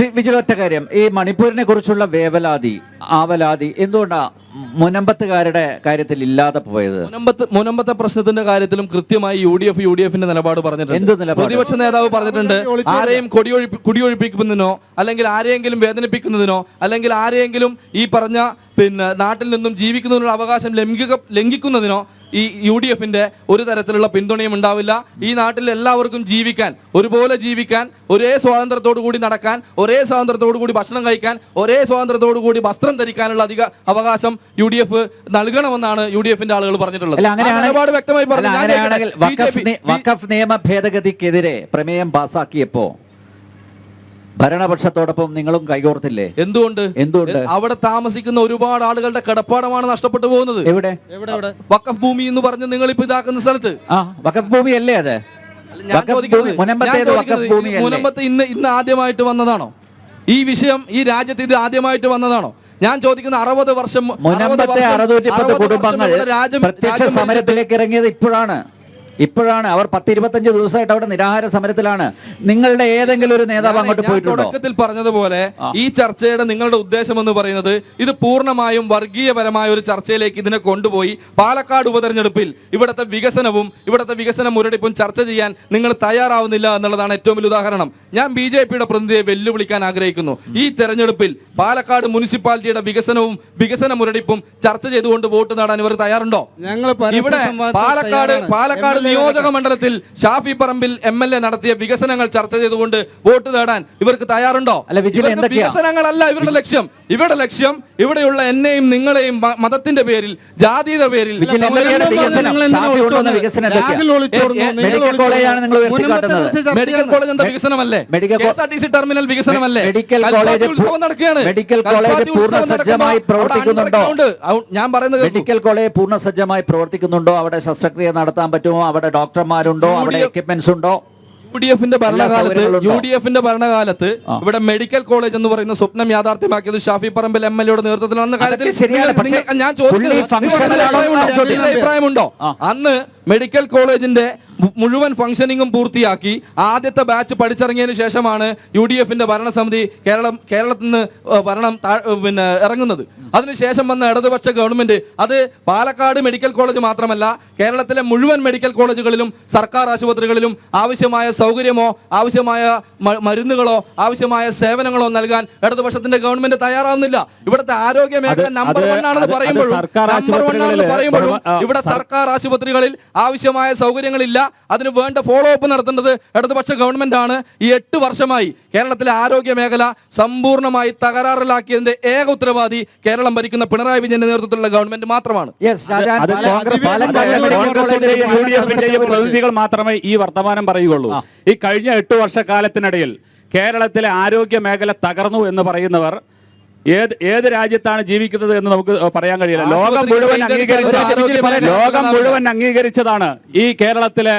ശ്രീ വിജയ്, ഒറ്റ കാര്യം, ഈ മണിപ്പൂരിനെ കുറിച്ചുള്ള ആവലാതി എന്തുകൊണ്ടാ മുനമ്പത്തുകാരുടെ കാര്യത്തിൽ ഇല്ലാതെ പോയത്? മുനമ്പത്തെ പ്രശ്നത്തിന്റെ കാര്യത്തിലും കൃത്യമായി യു ഡി എഫിന്റെ നിലപാട് പറഞ്ഞിട്ടുണ്ട്. പ്രതിപക്ഷ നേതാവ് പറഞ്ഞിട്ടുണ്ട്, ആരെയും കുടിയൊഴിപ്പിക്കുന്നതിനോ അല്ലെങ്കിൽ ആരെയെങ്കിലും വേദനിപ്പിക്കുന്നതിനോ അല്ലെങ്കിൽ ആരെയെങ്കിലും ഈ പറഞ്ഞ നാട്ടിൽ നിന്നും ജീവിക്കുന്നതിനുള്ള അവകാശം ലംഘിക്കുന്നതിനോ ഈ യു ഡി എഫിന്റെ ഒരു തരത്തിലുള്ള പിന്തുണയും ഉണ്ടാവില്ല. ഈ നാട്ടിൽ എല്ലാവർക്കും ജീവിക്കാൻ, ഒരുപോലെ ജീവിക്കാൻ, ഒരേ സ്വാതന്ത്ര്യത്തോടു കൂടി നടക്കാൻ, ഒരേ സ്വാതന്ത്ര്യത്തോടു കൂടി ഭക്ഷണം കഴിക്കാൻ, ഒരേ സ്വാതന്ത്ര്യത്തോടു കൂടി വസ്ത്രം ധരിക്കാനുള്ള അധിക അവകാശം യു ഡി എഫ് നൽകണമെന്നാണ് യു ഡി എഫിന്റെ ആളുകൾ പറഞ്ഞിട്ടുള്ളത്. നിലപാട് വ്യക്തമായി പറഞ്ഞു. വഖഫ് നിയമ ഭേദഗതിക്കെതിരെ പ്രമേയം പാസാക്കിയപ്പോ ഭരണപക്ഷത്തോടൊപ്പം നിങ്ങളും കൈകോർത്തില്ലേ? എന്തുകൊണ്ട്? അവിടെ താമസിക്കുന്ന ഒരുപാട് ആളുകളുടെ കിടപ്പാടമാണ് നഷ്ടപ്പെട്ടു പോകുന്നത്. എവിടെ? വഖഫ് ഭൂമി എന്ന് പറഞ്ഞ് നിങ്ങൾ ഇപ്പൊ ഇതാക്കുന്ന സ്ഥലത്ത് വഖഫ് ഭൂമി അല്ലേ അത്? മുനമ്പത്ത് ഇന്ന് ആദ്യമായിട്ട് വന്നതാണോ ഈ വിഷയം? ഈ രാജ്യത്ത് ഇത് ആദ്യമായിട്ട് വന്നതാണോ? ഞാൻ ചോദിക്കുന്ന 60 വർഷം മുനമ്പത്തെ 610 കുടുംബങ്ങൾ പ്രത്യക്ഷ സമരത്തിലേക്ക് ഇറങ്ങിയത് ഇപ്പോഴാണ്. അവർ 10-25 ദിവസമായിട്ട് അവിടെ നിരാഹാര സമരത്തിലാണ്. നിങ്ങളുടെ ഏതെങ്കിലും ഒരു നേതാവ് അങ്ങോട്ട് പോയിട്ടുണ്ടോ? തുടക്കത്തിൽ പറഞ്ഞതുപോലെ ഈ ചർച്ചയുടെ നിങ്ങളുടെ ഉദ്ദേശം എന്ന് പറയുന്നത് ഇത് പൂർണ്ണമായും വർഗീയപരമായ ഒരു ചർച്ചയിലേക്ക് ഇതിനെ കൊണ്ടുപോയി പാലക്കാട് ഉപതെരഞ്ഞെടുപ്പിൽ ഇവിടുത്തെ വികസന മുരടിപ്പും ചർച്ച ചെയ്യാൻ നിങ്ങൾ തയ്യാറാവുന്നില്ല എന്നുള്ളതാണ് ഏറ്റവും വലിയ ഉദാഹരണം. ഞാൻ BJPയുടെ പ്രതിനിധിയെ വെല്ലുവിളിക്കാൻ ആഗ്രഹിക്കുന്നു. ഈ തെരഞ്ഞെടുപ്പിൽ പാലക്കാട് മുനിസിപ്പാലിറ്റിയുടെ വികസന മുരടിപ്പും ചർച്ച ചെയ്തുകൊണ്ട് വോട്ട് നേടാൻ ഇവർ തയ്യാറുണ്ടോ? ഇവിടെ പാലക്കാട് നിയോജക മണ്ഡലത്തിൽ ഷാഫി പറമ്പിൽ MLA നടത്തിയ വികസനങ്ങൾ ചർച്ച ചെയ്തുകൊണ്ട് വോട്ട് നേടാൻ ഇവർക്ക് തയ്യാറുണ്ടോ? വികസനങ്ങളല്ല ഇവരുടെ ലക്ഷ്യം. ഇവിടെയുള്ള എന്നെയും നിങ്ങളെയും മതത്തിന്റെ പേരിൽ, ജാതിയുടെ പേരിൽ മെഡിക്കൽ കോളേജ് എന്താ വികസനമല്ലേ? KSRTC terminal വികസനമല്ലേ? ഉത്സവം നടക്കുകയാണ്. മെഡിക്കൽ കോളേജ് പൂർണ്ണസജ്ജമായി പ്രവർത്തിക്കുന്നുണ്ടോ? ഞാൻ പറയുന്നത് മെഡിക്കൽ കോളേജ് പൂർണ്ണസജ്ജമായി പ്രവർത്തിക്കുന്നുണ്ടോ? അവിടെ ശസ്ത്രക്രിയ നടത്താൻ പറ്റുമോ? അവിടെ ഡോക്ടർമാരുണ്ടോ? അവിടെ എക്യുപ്മെന്റ്സ് ഉണ്ടോ? യു ഡി എഫിന്റെ ഭരണകാലത്ത് ഇവിടെ മെഡിക്കൽ കോളേജ് എന്ന് പറയുന്ന സ്വപ്നം യാഥാർത്ഥ്യമാക്കിയത് ഷാഫി പറമ്പിൽ MLAയുടെ നേതൃത്വത്തിലാണെന്ന കാര്യത്തിൽ ഞാൻ ചോദിക്കുന്നത് അഭിപ്രായമുണ്ടോ? അന്ന് മെഡിക്കൽ കോളേജിന്റെ മുഴുവൻ ഫംഗ്ഷനിങ്ങും പൂർത്തിയാക്കി ആദ്യത്തെ ബാച്ച് പഠിച്ചിറങ്ങിയതിനു ശേഷമാണ് UDFന്റെ ഭരണസമിതി കേരളത്തിൽ നിന്ന് ഭരണം ഇറങ്ങുന്നത്. അതിനുശേഷം വന്ന ഇടതുപക്ഷ ഗവൺമെന്റ് അത് പാലക്കാട് മെഡിക്കൽ കോളേജ് മാത്രമല്ല കേരളത്തിലെ മുഴുവൻ മെഡിക്കൽ കോളേജുകളിലും സർക്കാർ ആശുപത്രികളിലും ആവശ്യമായ സൗകര്യമോ ആവശ്യമായ മരുന്നുകളോ ആവശ്യമായ സേവനങ്ങളോ നൽകാൻ ഇടതുപക്ഷത്തിന്റെ ഗവൺമെന്റ് തയ്യാറാവുന്നില്ല. ഇവിടുത്തെ ആരോഗ്യ മേഖല നമ്പർ 1 ആണെന്ന് പറയുമ്പോഴും ഇവിടെ സർക്കാർ ആശുപത്രികളിൽ ആവശ്യമായ സൗകര്യങ്ങളില്ല. അതിന് വേണ്ട ഫോളോ അപ്പ് നടത്തേണ്ടത് ഇടതുപക്ഷ ഗവൺമെന്റ് ആണ്. ഈ 8 വർഷമായി കേരളത്തിലെ ആരോഗ്യ മേഖല സമ്പൂർണ്ണമായി തകരാറിലാക്കിയതിന്റെ ഏക ഉത്തരവാദി കേരളം ഭരിക്കുന്ന പിണറായി വിജയന്റെ നേതൃത്വത്തിലുള്ള ഗവൺമെന്റ് മാത്രമാണ്. പ്രതിനിധികൾ മാത്രമേ ഈ വർത്തമാനം പറയുകയുള്ളൂ. ഈ കഴിഞ്ഞ 8 വർഷക്കാലത്തിനിടയിൽ കേരളത്തിലെ ആരോഗ്യ മേഖല തകർന്നു എന്ന് പറയുന്നവർ ഏത് രാജ്യത്താണ് ജീവിക്കുന്നത് എന്ന് നമുക്ക് പറയാൻ കഴിയില്ല. ലോകം മുഴുവൻ അംഗീകരിച്ചതാണ് ഈ കേരളത്തിലെ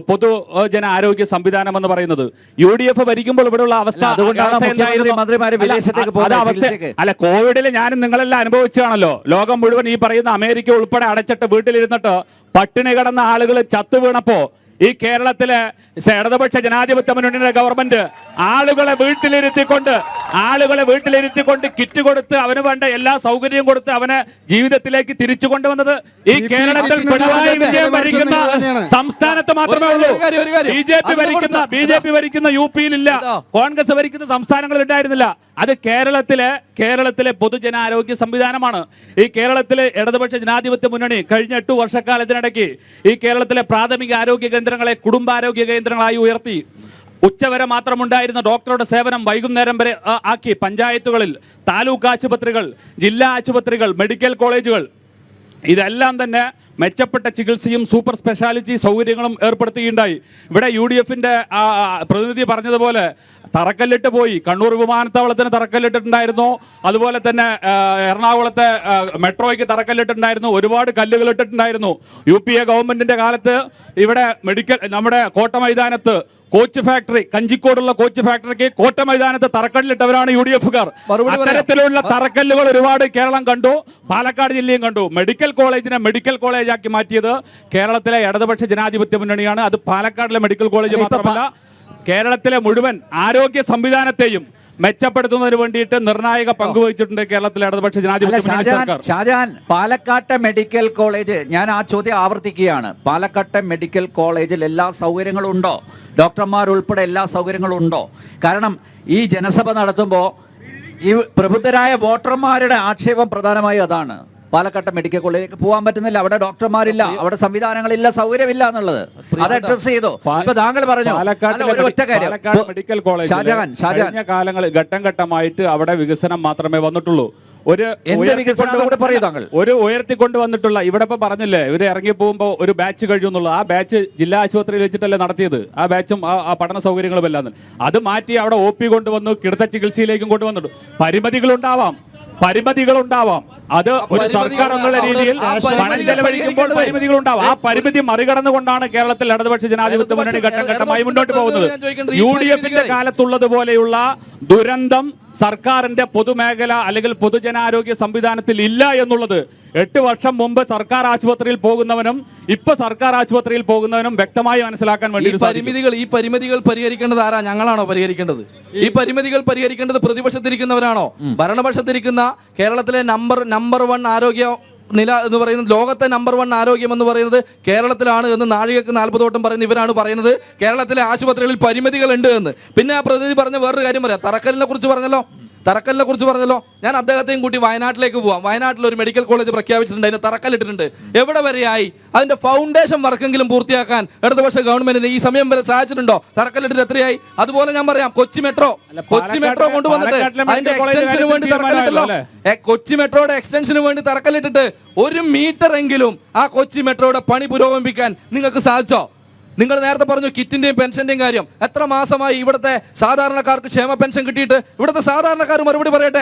പൊതുജന ആരോഗ്യ സംവിധാനം എന്ന് പറയുന്നത്. UDF ഭരിക്കുമ്പോൾ ഇവിടെയുള്ള അവസ്ഥ അല്ല, കോവിഡിൽ ഞാനും നിങ്ങളെല്ലാം അനുഭവിച്ചാണല്ലോ. ലോകം മുഴുവൻ ഈ പറയുന്ന അമേരിക്ക ഉൾപ്പെടെ അടച്ചിട്ട് വീട്ടിലിരുന്നിട്ട് പട്ടിണി കിടന്ന ആളുകൾ ചത്തു വീണപ്പോ ഈ കേരളത്തിലെ ഇടതുപക്ഷ ജനാധിപത്യ മുന്നണിയുടെ ഗവൺമെന്റ് ആളുകളെ വീട്ടിലിരുത്തിക്കൊണ്ട് കിറ്റ് കൊടുത്ത് അവന് വേണ്ട എല്ലാ സൗകര്യവും കൊടുത്ത് അവനെ ജീവിതത്തിലേക്ക് തിരിച്ചു കൊണ്ടുവന്നത് ഈ കേരളത്തിൽ പിണറായി വിജയൻ ഭരിക്കുന്ന സംസ്ഥാനത്ത് മാത്രമേ ഉള്ളൂ. BJP ഭരിക്കുന്ന UPയിലില്ല, കോൺഗ്രസ് ഭരിക്കുന്ന സംസ്ഥാനങ്ങളിൽ ഉണ്ടായിരുന്നില്ല. അത് കേരളത്തിലെ പൊതുജനാരോഗ്യ സംവിധാനമാണ്. ഈ കേരളത്തിലെ ഇടതുപക്ഷ ജനാധിപത്യ മുന്നണി കഴിഞ്ഞ 8 വർഷക്കാലത്തിനിടയ്ക്ക് ഈ കേരളത്തിലെ പ്രാഥമിക ആരോഗ്യ കേന്ദ്രങ്ങളെ കുടുംബാരോഗ്യ കേന്ദ്രങ്ങളായി ഉയർത്തി. ഉച്ചവരെ മാത്രമുണ്ടായിരുന്ന ഡോക്ടറുടെ സേവനം വൈകുന്നേരം വരെ ആക്കി. പഞ്ചായത്തുകളിൽ താലൂക്ക് ആശുപത്രികൾ, ജില്ലാ ആശുപത്രികൾ, മെഡിക്കൽ കോളേജുകൾ ഇതെല്ലാം തന്നെ മെച്ചപ്പെട്ട ചികിത്സയും സൂപ്പർ സ്പെഷ്യാലിറ്റി സൗകര്യങ്ങളും ഏർപ്പെടുത്തുകയുണ്ടായി. ഇവിടെ UDFന്റെ പ്രതിനിധി പറഞ്ഞതുപോലെ തറക്കല്ലിട്ട് പോയി. കണ്ണൂർ വിമാനത്താവളത്തിന് തറക്കല്ലിട്ടിട്ടുണ്ടായിരുന്നു. അതുപോലെ തന്നെ എറണാകുളത്തെ മെട്രോയ്ക്ക് തറക്കല്ലിട്ടിട്ടുണ്ടായിരുന്നു. ഒരുപാട് കല്ലുകൾ ഇട്ടിട്ടുണ്ടായിരുന്നു. UPA ഗവൺമെന്റിന്റെ കാലത്ത് ഇവിടെ നമ്മുടെ കോട്ട മൈതാനത്ത് കോച്ച് ഫാക്ടറി, കഞ്ചിക്കോടുള്ള കോച്ച് ഫാക്ടറിക്ക് കോട്ട മൈതാനത്ത് തറക്കല്ലിട്ടവരാണ് UDFക്കാർ. അത്തരത്തിലുള്ള തറക്കല്ലുകൾ ഒരുപാട് കേരളം കണ്ടു, പാലക്കാട് ജില്ലയും കണ്ടു. മെഡിക്കൽ കോളേജിനെ മെഡിക്കൽ കോളേജാക്കി മാറ്റിയത് കേരളത്തിലെ ഇടതുപക്ഷ ജനാധിപത്യ മുന്നണിയാണ്. അത് പാലക്കാടിലെ മെഡിക്കൽ കോളേജ് മാത്രമല്ല, കേരളത്തിലെ മുഴുവൻ ആരോഗ്യ സംവിധാനത്തെയും മെച്ചപ്പെടുത്തുന്നതിന് വേണ്ടിയിട്ട് നിർണായക പങ്കുവഹിച്ചിട്ടുണ്ട് കേരളത്തിലെ ഇടതുപക്ഷ ജനാധിപത്യ മുന്നണി സർക്കാർ. ഷാജഹാൻ, പാലക്കാട്ടെ മെഡിക്കൽ കോളേജ്, ഞാൻ ആ ചോദ്യം ആവർത്തിക്കുകയാണ്, പാലക്കാട്ടെ മെഡിക്കൽ കോളേജിൽ എല്ലാ സൗകര്യങ്ങളും ഉണ്ടോ? ഡോക്ടർമാർ ഉൾപ്പെടെ എല്ലാ സൗകര്യങ്ങളും ഉണ്ടോ? കാരണം ഈ ജനസഭ നടത്തുമ്പോൾ ഈ പ്രബുദ്ധരായ വോട്ടർമാരുടെ ആക്ഷേപം പ്രധാനമായും അതാണ്. പാലക്കാട്ടെ മെഡിക്കൽ കോളേജിലേക്ക് പോകാൻ പറ്റുന്നില്ല, അവിടെ ഡോക്ടർമാരില്ല, അവിടെ സംവിധാനങ്ങളില്ല, സൗകര്യമില്ല എന്നുള്ളത് അത് അഡ്രസ് ചെയ്തു. ഇപ്പൊ താങ്കൾ പറഞ്ഞു ഒറ്റ കാര്യം, മെഡിക്കൽ കോളേജ് കഴിഞ്ഞ കാലങ്ങളിൽ ഘട്ടം ഘട്ടമായിട്ട് അവിടെ വികസനം മാത്രമേ വന്നിട്ടുള്ളൂ. ഒരു ഉയർത്തിക്കൊണ്ട് വന്നിട്ടുള്ള, ഇവിടെ ഇപ്പൊ പറഞ്ഞില്ലേ, ഇവര് ഇറങ്ങി പോകുമ്പോ ഒരു ബാച്ച് കഴിഞ്ഞു എന്നുള്ളത്, ആ ബാച്ച് ജില്ലാ ആശുപത്രിയിൽ വെച്ചിട്ടല്ലേ നടത്തിയത്, ആ ബാച്ചും ആ പഠന സൗകര്യങ്ങളും എല്ലാം. അത് മാറ്റി അവിടെ OP കൊണ്ടുവന്നു, കിടത്ത ചികിത്സയിലേക്കും കൊണ്ടുവന്നിട്ടു. പരിമിതികളുണ്ടാവാം. അത് ഒരു സർക്കാർ എന്നുള്ള രീതിയിൽ പണം ചെലവഴിക്കുമ്പോൾ പരിമിതികളുണ്ടാവാം. ആ പരിമിതി മറികടന്നുകൊണ്ടാണ് കേരളത്തിൽ ഇടതുപക്ഷ ജനാധിപത്യ മുന്നണി ഘട്ടം ഘട്ടമായി മുന്നോട്ട് പോകുന്നത്. UDFന്റെ കാലത്തുള്ളതുപോലെയുള്ള ദുരന്തം സർക്കാരിന്റെ പൊതുമേഖല അല്ലെങ്കിൽ പൊതുജനാരോഗ്യ സംവിധാനത്തിൽ ഇല്ല എന്നുള്ളത് 8 വർഷം മുമ്പ് സർക്കാർ ആശുപത്രിയിൽ പോകുന്നവനും ഇപ്പൊ സർക്കാർ ആശുപത്രിയിൽ പോകുന്നവനും വ്യക്തമായി മനസ്സിലാക്കാൻ വേണ്ടി ഈ പരിമിതികൾ പരിഹരിക്കേണ്ടത് ആരാ? ഞങ്ങളാണോ പരിഹരിക്കേണ്ടത്? ഈ പരിമിതികൾ പരിഹരിക്കേണ്ടത് പ്രതിപക്ഷത്തിരിക്കുന്നവരാണോ? ഭരണപക്ഷത്തിരിക്കുന്ന കേരളത്തിലെ നമ്പർ 1 ആരോഗ്യ നില എന്ന് പറയുന്നത്, ലോകത്തെ നമ്പർ 1 ആരോഗ്യം എന്ന് പറയുന്നത് കേരളത്തിലാണ് എന്ന് നാഴികക്ക് 40 വട്ടം പറയുന്ന ഇവരാണ് പറയുന്നത് കേരളത്തിലെ ആശുപത്രികളിൽ പരിമിതികൾ ഉണ്ട് എന്ന്. പിന്നെ ആ പ്രതിനിധി പറഞ്ഞ വേറൊരു കാര്യം പറയാം, തറക്കല്ലിനെ കുറിച്ച് പറഞ്ഞല്ലോ. ഞാൻ അദ്ദേഹത്തെയും കൂട്ടി വയനാട്ടിലേക്ക് പോവാം. വയനാട്ടിൽ ഒരു മെഡിക്കൽ കോളേജ് പ്രഖ്യാപിച്ചിട്ടുണ്ട്, അതിന് തറക്കല്ലിട്ടിട്ടുണ്ട്. എവിടെ വരെയായി? അതിന്റെ ഫൗണ്ടേഷൻ വർക്കെങ്കിലും പൂർത്തിയാക്കാൻ ഇടതുപക്ഷ ഗവൺമെന്റിന് ഈ സമയം വരെ സാധിച്ചിട്ടുണ്ടോ? തറക്കല്ലിട്ടിട്ട് എത്രയായി? അതുപോലെ ഞാൻ പറയാം, കൊച്ചി മെട്രോ കൊണ്ടുവന്നിട്ട് അതിന്റെ എക്സ്റ്റൻഷന് വേണ്ടി തറക്കല്ലിട്ടല്ലോ. കൊച്ചി മെട്രോയുടെ എക്സ്റ്റൻഷന് വേണ്ടി തറക്കല്ലിട്ടിട്ട് 1 മീറ്റർ എങ്കിലും ആ കൊച്ചി മെട്രോയുടെ പണി പുരോഗമിപ്പിക്കാൻ നിങ്ങൾക്ക് സാധിച്ചോ? നിങ്ങൾ നേരത്തെ പറഞ്ഞു കിറ്റിന്റെയും പെൻഷന്റെയും കാര്യം. എത്ര മാസമായി ഇവിടുത്തെ സാധാരണക്കാർക്ക് ക്ഷേമ പെൻഷൻ കിട്ടിയിട്ട്? ഇവിടുത്തെ സാധാരണക്കാർ മറുപടി പറയട്ടെ.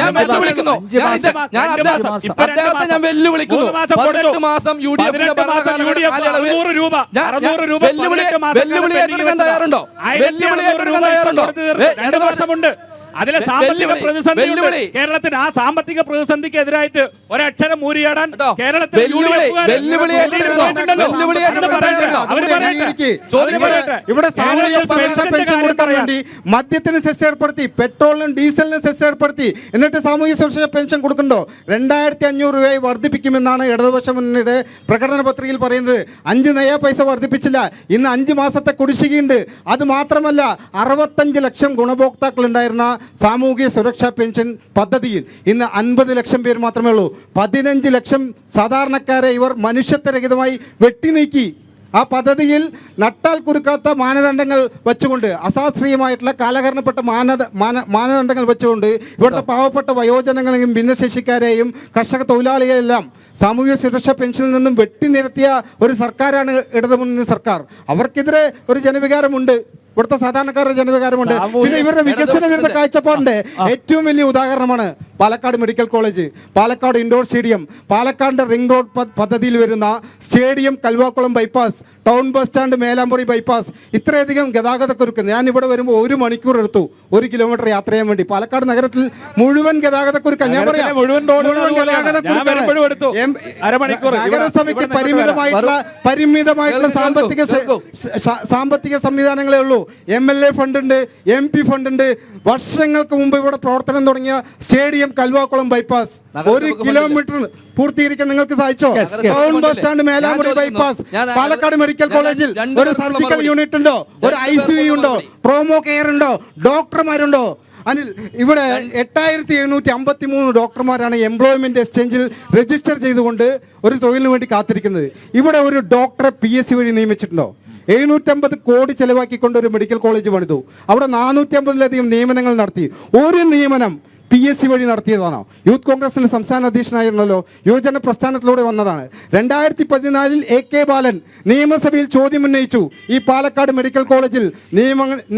ഞാൻ വെല്ലുവിളിക്കുന്നു. 18 മാസം UDFന്റെ തയ്യാറുണ്ടോ? അതിലെ സാമ്പത്തിക പ്രതിസന്ധി കേരളത്തിന്, ആ സാമ്പത്തിക പ്രതിസന്ധിക്ക് എതിരായിട്ട് ഒരക്ഷരം മൂരിയാടാൻ കേരളത്തിൽ ഇവിടെ പെൻഷൻ കൊടുക്കാൻ വേണ്ടി മദ്യത്തിന് സെസ് ഏർപ്പെടുത്തി, പെട്രോളിനും ഡീസലിനും സെസ് ഏർപ്പെടുത്തി, എന്നിട്ട് സാമൂഹ്യ സുരക്ഷാ പെൻഷൻ കൊടുക്കണ്ടോ? 2500 രൂപയായി വർദ്ധിപ്പിക്കുമെന്നാണ് ഇടതുപക്ഷ മുന്നണിയുടെ പ്രകടന പത്രികയിൽ പറയുന്നത്. 5 നയ പൈസ വർദ്ധിപ്പിച്ചില്ല. ഇന്ന് 5 മാസത്തെ കുടിശ്ശികയുണ്ട്. അത് മാത്രമല്ല, 65 ലക്ഷം ഗുണഭോക്താക്കൾ ഉണ്ടായിരുന്ന സാമൂഹിക സുരക്ഷാ പെൻഷൻ പദ്ധതിയിൽ ഇന്ന് 50 ലക്ഷം പേര് മാത്രമേ ഉള്ളൂ. 15 ലക്ഷം സാധാരണക്കാരെ ഇവർ മനുഷ്യത്വരഹിതമായി വെട്ടിനീക്കി. ആ പദ്ധതിയിൽ നട്ടാൽ കുറുക്കാത്ത മാനദണ്ഡങ്ങൾ വെച്ചുകൊണ്ട്, അശാസ്ത്രീയമായിട്ടുള്ള കാലഹരണപ്പെട്ട മാനദണ്ഡങ്ങൾ വെച്ചുകൊണ്ട് ഇവിടുത്തെ പാവപ്പെട്ട വയോജനങ്ങളെയും ഭിന്നശേഷിക്കാരെയും കർഷക തൊഴിലാളികളെല്ലാം സാമൂഹ്യ സുരക്ഷാ പെൻഷനിൽ നിന്നും വെട്ടിനിരത്തിയ ഒരു സർക്കാരാണ് ഇടതുമുന്നണി സർക്കാർ. അവർക്കെതിരെ ഒരു ജനവികാരമുണ്ട്, ഇവിടുത്തെ സാധാരണക്കാരുടെ ജനവികാരമുണ്ട്. പിന്നെ ഇവരുടെ വികസന വിരുദ്ധ കാഴ്ചപ്പാടിന്റെ ഏറ്റവും വലിയ ഉദാഹരണമാണ് Palakkad medical college, Palakkad indoor stadium, Palakkad ring road പദ്ധതിയിൽ വരുന്ന stadium, Kalvakulam bypass, town bus stand, Melampuri bypass. ഇത്രയധികം ഗതാഗതക്കുരുക്ക്. ഞാൻ ഇവിടെ വരുമ്പോൾ 1 മണിക്കൂർ എടുത്തു 1 കിലോമീറ്റർ യാത്ര ചെയ്യാൻ വേണ്ടി. പാലക്കാട് നഗരത്തിൽ മുഴുവൻ ഗതാഗതക്കുരുക്ക്. ഞാൻ പറയാം, നഗരസഭയ്ക്ക് പരിമിതമായിട്ടുള്ള സാമ്പത്തിക സംവിധാനങ്ങളേ ഉള്ളൂ. MLA ഫണ്ട് ഉണ്ട്, MP ഫണ്ട് ഉണ്ട്. വർഷങ്ങൾക്ക് മുമ്പ് ഇവിടെ പ്രവർത്തനം തുടങ്ങിയ സ്റ്റേഡിയം, കൽവാക്കുളം ബൈപ്പാസ് 1 കിലോമീറ്റർ പൂർത്തീകരിക്കാൻ നിങ്ങൾക്ക് സാധിച്ചോ? Town bus stand, Melamuri bypass, Palakkad medical കോളേജിൽ ഒരു സർജിക്കൽ യൂണിറ്റ് ഉണ്ടോ? ഒരു ICU ഉണ്ടോ? പ്രോമോ കെയർ ഉണ്ടോ? ഡോക്ടർമാരുണ്ടോ? അനിൽ, ഇവിടെ 8753 ഡോക്ടർമാരാണ് എംപ്ലോയ്മെന്റ് എക്സ്ചേഞ്ചിൽ രജിസ്റ്റർ ചെയ്തുകൊണ്ട് ഒരു തൊഴിലിന് വേണ്ടി കാത്തിരിക്കുന്നത്. ഇവിടെ ഒരു ഡോക്ടറെ PSC വഴി നിയമിച്ചിട്ടുണ്ടോ? 750 കോടി ചെലവാക്കിക്കൊണ്ട് ഒരു മെഡിക്കൽ കോളേജ് പണിതു. അവിടെ 450-ലധികം നിയമനങ്ങൾ നടത്തി. ഒരു നിയമനം PSC വഴി നടത്തിയതാണോ? യൂത്ത് കോൺഗ്രസിന്റെ സംസ്ഥാന അധ്യക്ഷനായിരുന്നല്ലോ, യുവജന പ്രസ്ഥാനത്തിലൂടെ വന്നതാണ്. 2014 AK ബാലൻ നിയമസഭയിൽ ചോദ്യം ഉന്നയിച്ചു, ഈ പാലക്കാട് മെഡിക്കൽ കോളേജിൽ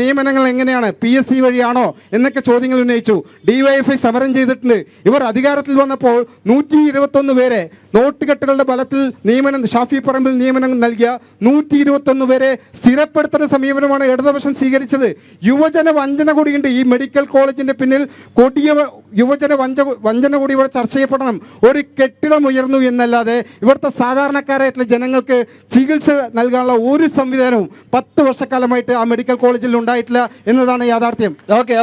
നിയമനങ്ങൾ എങ്ങനെയാണ്, PSC വഴിയാണോ എന്നൊക്കെ ചോദ്യങ്ങൾ ഉന്നയിച്ചു. DYFI സമരം ചെയ്തിട്ടുണ്ട്. ഇവർ അധികാരത്തിൽ വന്നപ്പോൾ 121 പേരെ നോട്ടുകെട്ടുകളുടെ ബലത്തിൽ നിയമനം ഷാഫി പറമ്പിൽ നിയമനം നൽകിയ 121 പേരെ സ്ഥിരപ്പെടുത്തുന്ന സമീപനമാണ് ഇടതുപക്ഷം സ്വീകരിച്ചത്. യുവജന വഞ്ചന കൂടിയുണ്ട് ഈ മെഡിക്കൽ കോളേജിന്റെ പിന്നിൽ. കൊടിയ യുവജന വഞ്ചന കൂടി ഇവിടെ ചർച്ച ചെയ്യപ്പെടണം. ഒരു കെട്ടിടം ഉയർന്നു എന്നല്ലാതെ ഇവിടുത്തെ സാധാരണക്കാരായിട്ടുള്ള ജനങ്ങൾക്ക് ചികിത്സ നൽകാനുള്ള ഒരു സംവിധാനവും 10 വർഷക്കാലമായിട്ട് ആ മെഡിക്കൽ കോളേജിൽ ഉണ്ടായിട്ടില്ല എന്നതാണ് യാഥാർത്ഥ്യം. ഓക്കെ